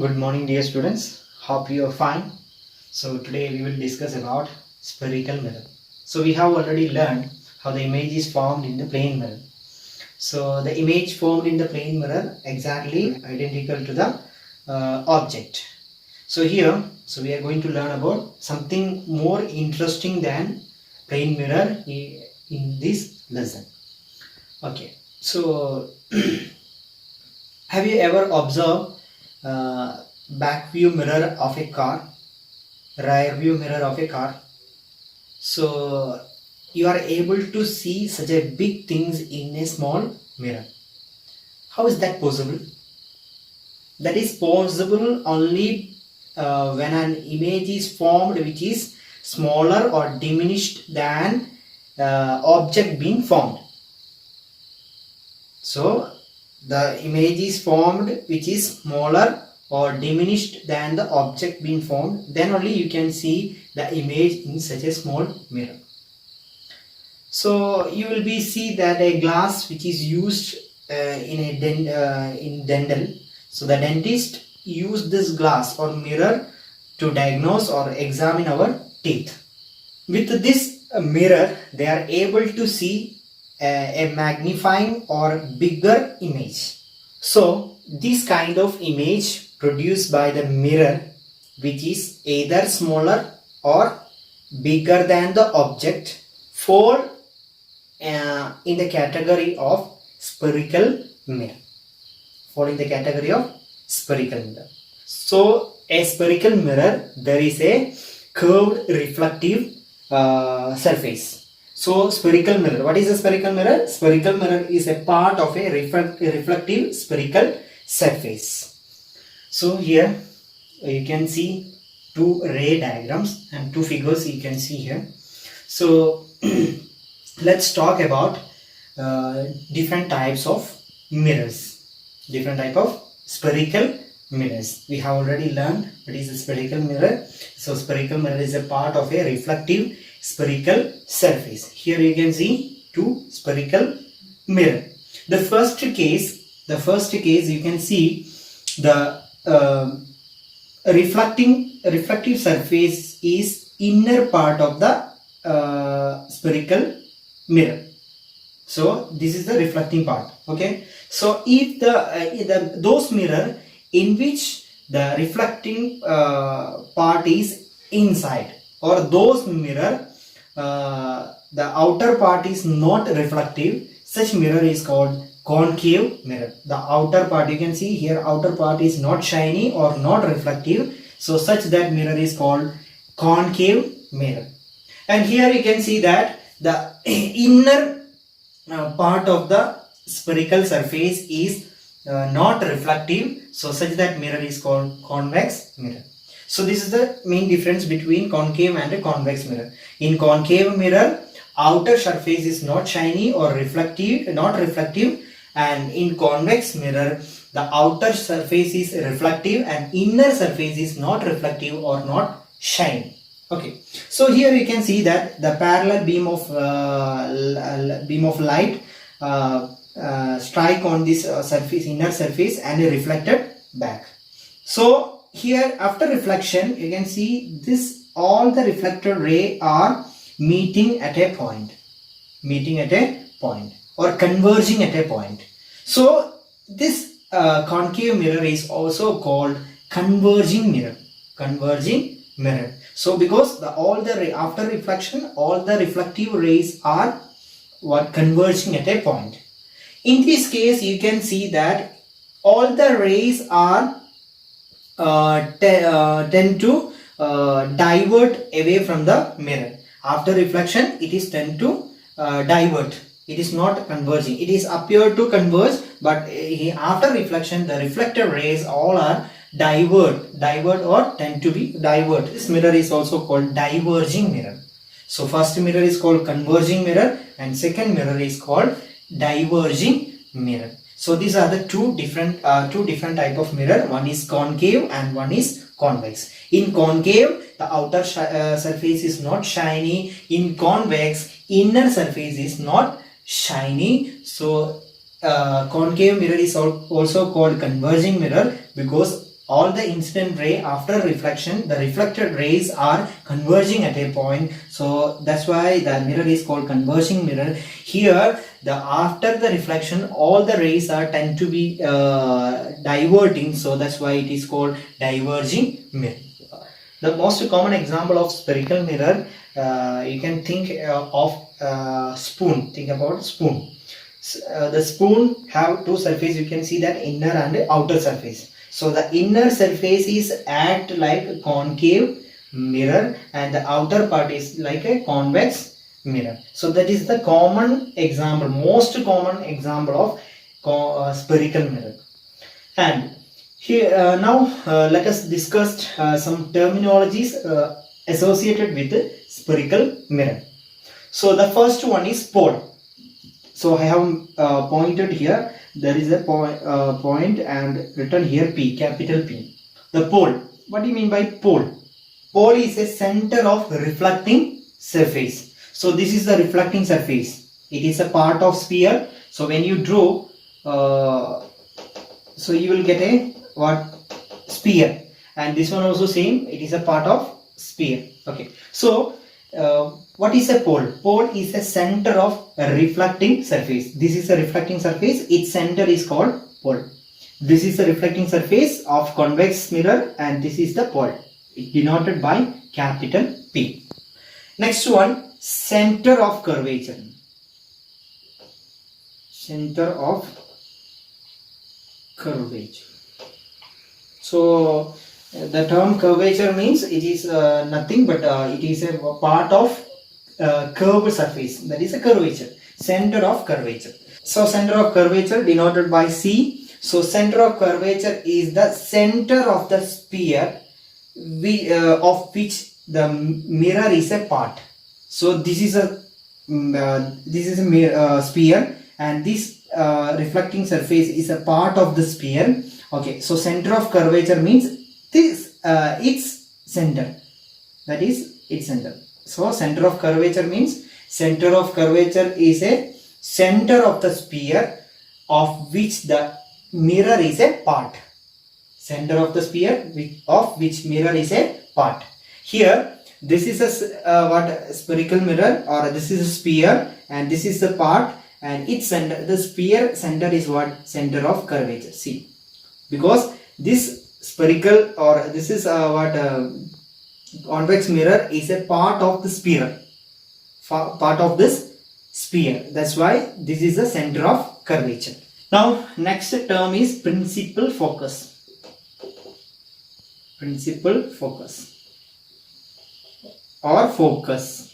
Good morning, dear students. Hope you are fine. So today we will discuss about spherical mirror. So we have already learned how the image is formed in the plane mirror. So the image formed in the plane mirror exactly identical to the object. So here, we are going to learn about something more interesting than plane mirror in this lesson. Okay. So have you ever observed back view mirror of a car, rear view mirror of a car? So you are able to see such a big things in a small mirror. How is that possible? That is possible only when an image is formed which is smaller or diminished than object being formed. So the image is formed which is smaller or diminished than the object being formed, then only you can see the image in such a small mirror. So you will be see that a glass which is used in dental. So the dentist use this glass or mirror to diagnose or examine our teeth. With this mirror, they are able to see a magnifying or bigger image. So this kind of image produced by the mirror, which is either smaller or bigger than the object, fall in the category of spherical mirror. Fall in the category of spherical mirror. So a spherical mirror, there is a curved reflective surface. So spherical mirror, what is a spherical mirror? Spherical mirror is a part of a reflective spherical surface. So here you can see two ray diagrams and two figures you can see here. So let's talk about different types of mirrors, different type of spherical mirrors. We have already learned what is a spherical mirror. So spherical mirror is a part of a reflective spherical surface. Here you can see two spherical mirror. The first case you can see the reflective surface is inner part of the spherical mirror. So this is the reflecting part. Okay. So if those mirror in which the reflecting part is inside, or those mirror the outer part is not reflective, such mirror is called concave mirror. The outer part, you can see here, outer part is not shiny or not reflective, so such that mirror is called concave mirror. And here you can see that the inner part of the spherical surface is not reflective, so such that mirror is called convex mirror. So this is the main difference between concave and a convex mirror. In concave mirror, outer surface is not shiny or not reflective, and in convex mirror, the outer surface is reflective and inner surface is not reflective or not shiny. Okay, so here you can see that the parallel beam of light strike on this surface, inner surface, and reflected back. So here after reflection, you can see this, all the reflected ray are meeting at a point or converging at a point. So this concave mirror is also called converging mirror. So because after reflection, all the reflective rays are converging at a point. In this case, you can see that all the rays are tend to divert away from the mirror. After reflection, it is tend to divert. It is not converging. It is appear to converge, but after reflection, the reflected rays all are divert or tend to be divert. This mirror is also called diverging mirror. So first mirror is called converging mirror and second mirror is called diverging mirror. So these are the two different type of mirror. One is concave and one is convex. In concave, the outer surface is not shiny. In convex, inner surface is not shiny. So concave mirror is also called converging mirror because all the incident ray after reflection, the reflected rays are converging at a point. So that's why the mirror is called converging mirror. Here, the after the reflection, all the rays are tend to be diverting. So that's why it is called diverging mirror. The most common example of spherical mirror, you can think of spoon. Think about spoon. The spoon have two surfaces. You can see that inner and outer surface. So the inner surface is act like a concave mirror and the outer part is like a convex mirror. So that is the common example, most common example of spherical mirror. And here now let us discuss some terminologies associated with the spherical mirror. So the first one is pole. So I have pointed here, there is a point and written here P, capital P. The pole. What do you mean by pole? Pole is a center of reflecting surface. So this is the reflecting surface. It is a part of sphere. So when you draw, so you will get a what? Sphere. And this one also same. It is a part of sphere. Okay. So what is a pole? Pole is a center of a reflecting surface. This is a reflecting surface. Its center is called pole. This is a reflecting surface of convex mirror and this is the pole. It denoted by capital P. Next one, center of curvature. Center of curvature. So the term curvature means it is nothing but it is a part of curved surface, that is a curvature, center of curvature. So center of curvature denoted by C. So center of curvature is the center of the sphere of which the mirror is a part. So this is a sphere and this reflecting surface is a part of the sphere. Okay, so center of curvature means this its center, that is its center. So center of curvature means center of curvature is a center of the sphere of which the mirror is a part. Center of the sphere of which mirror is a part. Here this is a what spherical mirror, or this is a sphere and this is the part and its center, the sphere center is what? Center of curvature. See, because this spherical or this is convex mirror is a part of the sphere, part of this sphere. That's why this is the center of curvature. Now next term is principal focus. Principal focus or focus.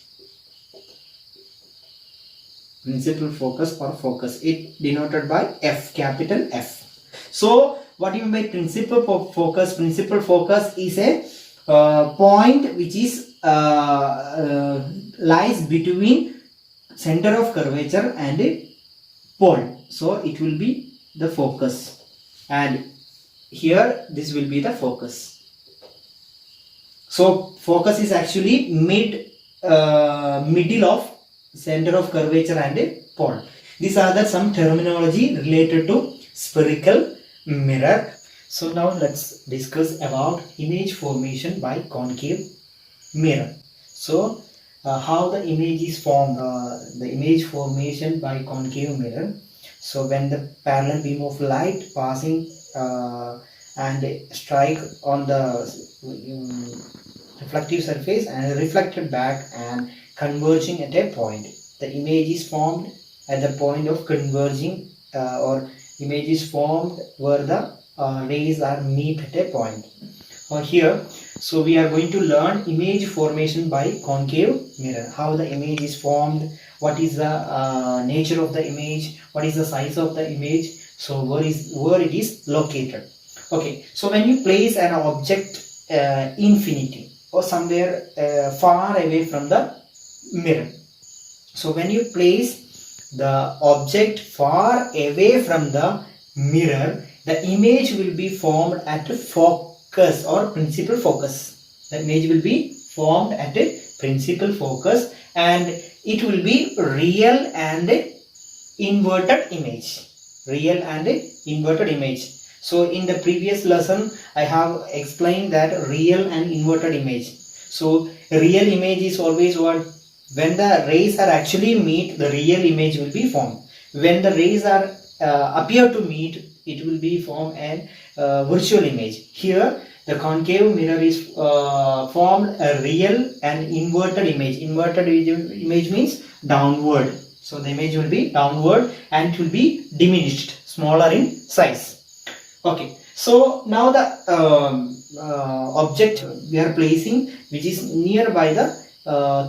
Principal focus or focus. It denoted by F, capital F. So what do you mean by principal focus? Principal focus is a point which is lies between center of curvature and a pole. So it will be the focus, and here this will be the focus. So focus is actually middle of center of curvature and a pole. These are the some terminology related to spherical mirror. So now let's discuss about image formation by concave mirror. So how the image is formed, the image formation by concave mirror. So when the parallel beam of light passing and strike on the reflective surface and reflected back and converging at a point, the image is formed at the point of converging or image is formed where the rays are meet at a point. Here, so we are going to learn image formation by concave mirror. How the image is formed, what is the nature of the image, what is the size of the image, so where it is located. Okay, so when you place an object infinity or somewhere far away from the mirror, so when you place the object far away from the mirror, the image will be formed at a focus or principal focus. The image will be formed at a principal focus and it will be real and inverted image. Real and inverted image. So in the previous lesson I have explained that real and inverted image. So real image is always what? When the rays are actually meet, the real image will be formed. When the rays are appear to meet, it will be formed an virtual image. Here the concave mirror is formed a real and inverted image. Inverted image means downward. So the image will be downward and it will be diminished, smaller in size. Okay, so now the object we are placing, which is nearby the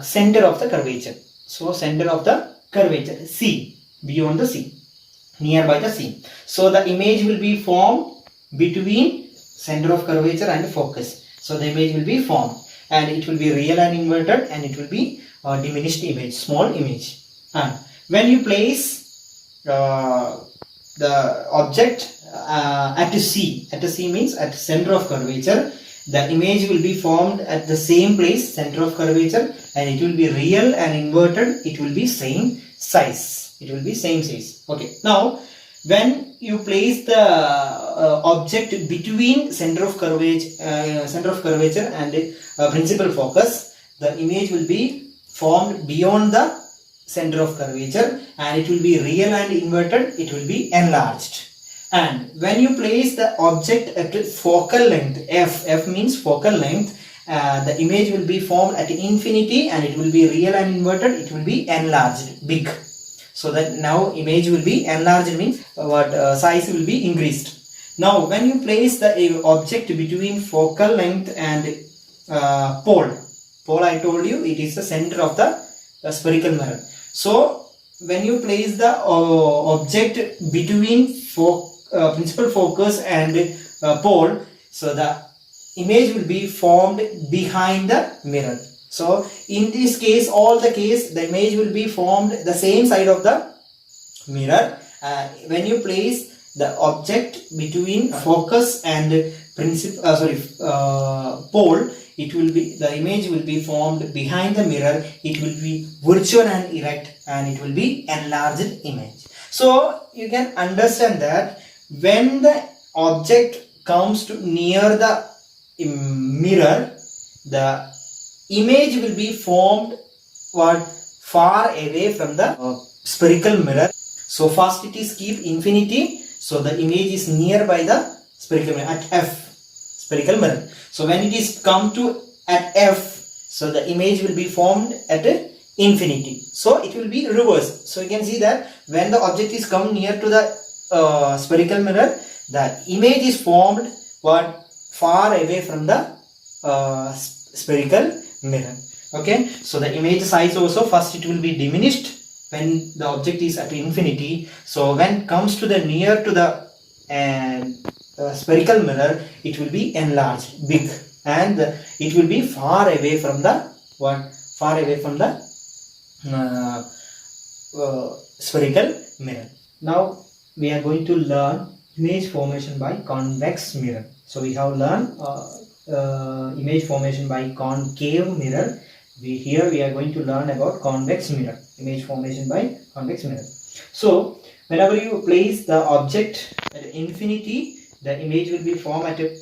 center of the curvature. So center of the curvature, C, beyond the C, nearby the C. So the image will be formed between center of curvature and focus. So the image will be formed and it will be real and inverted and it will be diminished image, small image. And when you place the object at C means at center of curvature, the image will be formed at the same place, center of curvature, and it will be real and inverted. It will be same size. It will be same size. Okay. Now, when you place the object between center of curvature and principal focus, the image will be formed beyond the center of curvature and it will be real and inverted. It will be enlarged. And when you place the object at focal length, F means focal length, the image will be formed at infinity and it will be real and inverted. It will be enlarged, big. So that now image will be enlarged means size will be increased. Now when you place the object between focal length and pole I told you it is the center of the spherical mirror. So when you place the object between principal focus and pole, so the image will be formed behind the mirror. So in this case, the image will be formed the same side of the mirror. When you place the object between focus and pole, the image will be formed behind the mirror. It will be virtual and erect and it will be enlarged image. So you can understand that when the object comes to near the mirror, the image will be formed far away from the spherical mirror. So first it is keep infinity. So the image is nearby the spherical mirror at F, spherical mirror. So when it is come to at F, so the image will be formed at infinity. So it will be reversed. So you can see that when the object is come near to the spherical mirror, the image is formed far away from the spherical mirror. Okay, so the image size also first it will be diminished when the object is at infinity. So when comes to the near to the spherical mirror, it will be enlarged, big, and it will be far away from the spherical mirror. Now we are going to learn image formation by convex mirror. So we have learned image formation by concave mirror. Here we are going to learn about convex mirror, image formation by convex mirror. So whenever you place the object at infinity, the image will be formed at a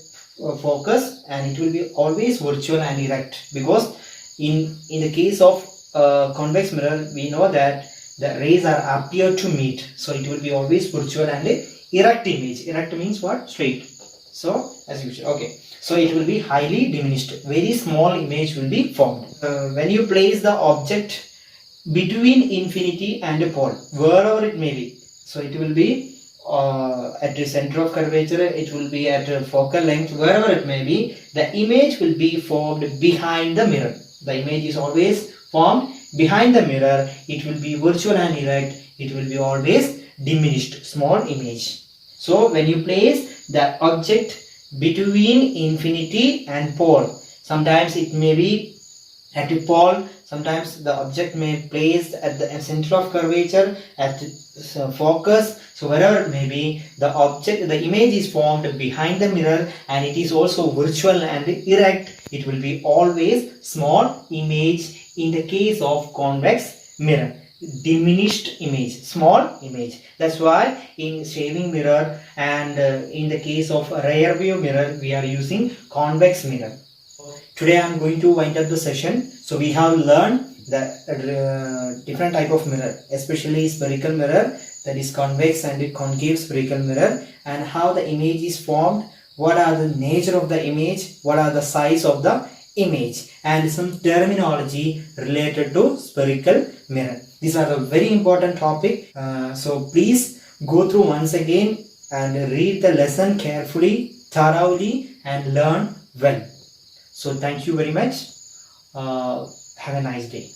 focus and it will be always virtual and erect, because in the case of convex mirror we know that the rays are appear to meet, so it will be always virtual and erect image. Erect means what? Straight. So as usual. Okay, so it will be highly diminished, very small image will be formed. When you place the object between infinity and a pole, wherever it may be, so it will be at the center of curvature, it will be at a focal length, wherever it may be, the image will be formed behind the mirror. The image is always formed behind the mirror. It will be virtual and erect. It will be always diminished, small image. So when you place the object between infinity and pole, sometimes it may be at a pole, sometimes the object may be placed at the center of curvature, at focus. So wherever it may be, the image is formed behind the mirror and it is also virtual and erect. It will be always small image in the case of convex mirror. diminished image, small image. That's why in shaving mirror and in the case of rear view mirror, we are using convex mirror. Today I am going to wind up the session. So we have learned the different type of mirror, especially spherical mirror, that is convex and concave spherical mirror, and how the image is formed, what are the nature of the image, what are the size of the image, and some terminology related to spherical mirror. These are a very important topic. So please go through once again and read the lesson carefully, thoroughly, and learn well. So thank you very much. Have a nice day.